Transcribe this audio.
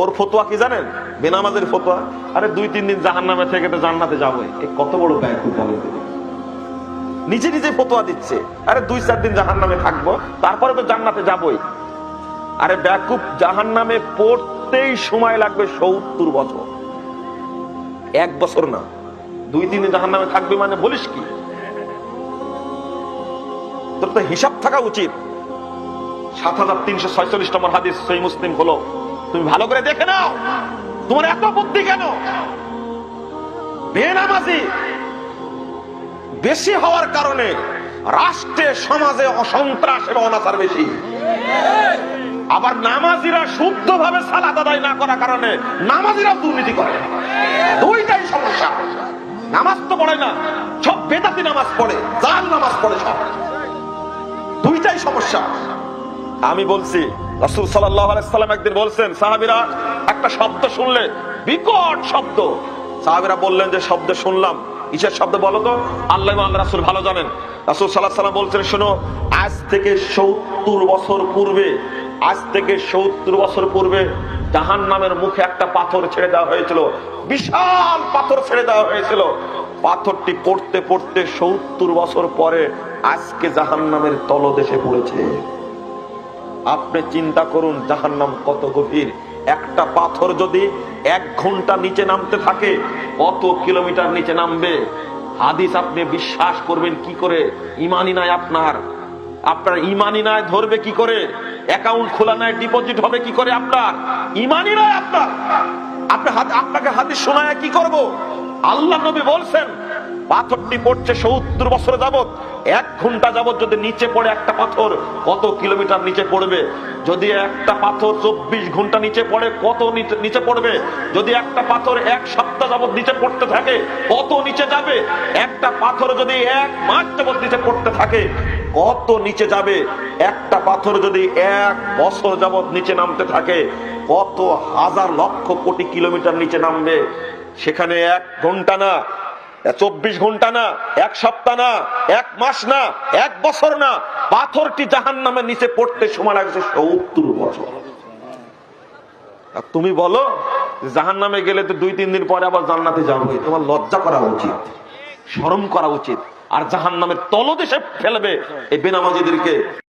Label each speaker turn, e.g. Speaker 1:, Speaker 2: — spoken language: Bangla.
Speaker 1: ওর ফতোয়া কি জানেন? বেনামাজের ফতোয়া। আরে 2-3 দিন জাহান্নামে থেকে তো জান্নাতে যাবোই। কত বড় ব্যয় খুব বলেন। নিজে নিজে ফতোয়া দিচ্ছে, আরে 2-4 দিন জাহান্নামে থাকবো, তারপরে তো জান্নাতে যাবোই। আরে বেকুব, জাহান্নামে পড়তেই সময় লাগবে 70 বছর, 1 বছর না। 2-3 দিন জাহান্নামে থাকবে মানে বলিস কি? তোর তো হিসাব থাকা উচিত। 7346 নম্বর হাদিস সহিহ মুসলিম হলো, তুমি ভালো করে দেখে নাও। তোমার এত বুদ্ধি কেন? বেনামাজি বেশি হওয়ার কারণে রাষ্ট্রে সমাজে অসন্ত্রাস এবং অনাচার বেশি। আবার নামাজিরা শুদ্ধভাবে সালাত আদায় না করার কারণে নামাজিরা দুর্নীতি করে। দুইটাই সমস্যা। নামাজ তো পড়ে না, সব বেদাতি নামাজ পড়ে, জাল নামাজ পড়ে সব। দুইটাই সমস্যা। আমি বলছি, রাসূল সাল্লাল্লাহু আলাইহি সাল্লাম একদিন বলছেন, সাহাবীরা একটা শব্দ শুনলে, বিকট শব্দ, সাহাবীরা বললেন যে শব্দ শুনলাম, কিসের শব্দ বলো তো? আল্লাহ এবং আল্লাহর রাসূল ভালো জানেন। রাসূল সাল্লাল্লাহু আলাইহি সাল্লাম বলছেন, শোনো, আজ থেকে 70 বছর পূর্বে, আজ থেকে 70 বছর পূর্বে জাহান্নামের মুখে একটা পাথর ছেড়ে দেওয়া হয়েছিল, বিশাল পাথর ছেড়ে দেওয়া হয়েছিল। পাথরটি পড়তে পড়তে 70 বছর পরে আজকে জাহান্নামের তলদেশে পড়েছে। আপনি চিন্তা করুন জাহান্নাম কত গভীর। একটা পাথর যদি 1 ঘন্টা নিচে নামতে থাকে, কত কিলোমিটার নিচে নামবে? হাদিস আপনি বিশ্বাস করবেন কি করে? ইমানই নাই আপনার, আপনার ইমানই নাই, ধরবে কি করে? অ্যাকাউন্ট খোলা নাই, ডিপোজিট হবে কি করে? আপনার ইমানই নাই আপনার। আপনাকে হাদিস শোনায় কি করব? আল্লাহ নবী বলছেন, পাথরটি পড়ছে 70 বছর যাবত, 1 ঘন্টা যাবত যদি নিচে পড়ে একটা পাথর, কত কিলোমিটার নিচে পড়বে? যদি একটা পাথর 24 ঘন্টা নিচে পড়ে, কত নিচে পড়বে? যদি একটা পাথর 1 সপ্তাহ যাবত নিচে পড়তে থাকে, কত নিচে যাবে? একটা পাথর যদি 1 মাস যাবত নিচে পড়তে থাকে, কত নিচে যাবে? একটা পাথর যদি 1 বছর যাবত নিচে নামতে থাকে, কত হাজার লক্ষ কোটি কিলোমিটার নিচে নামবে? সেখানে 1 ঘন্টা না, 24 ঘন্টা না, 1 সপ্তাহ না, 1 মাস না, 1 বছর না, পাথরটি জাহান্নামের নিচে পড়তে সময় লাগছে 70 বছর। আর তুমি বলো জাহান্নামে গেলে তো 2-3 দিন পরে আবার জান্নাতে যাবে। তোমার লজ্জা করা উচিত, শরম করা উচিত। আর জাহান্নামের তলদেশে ফেলবে এই বেনামাজিদেরকে।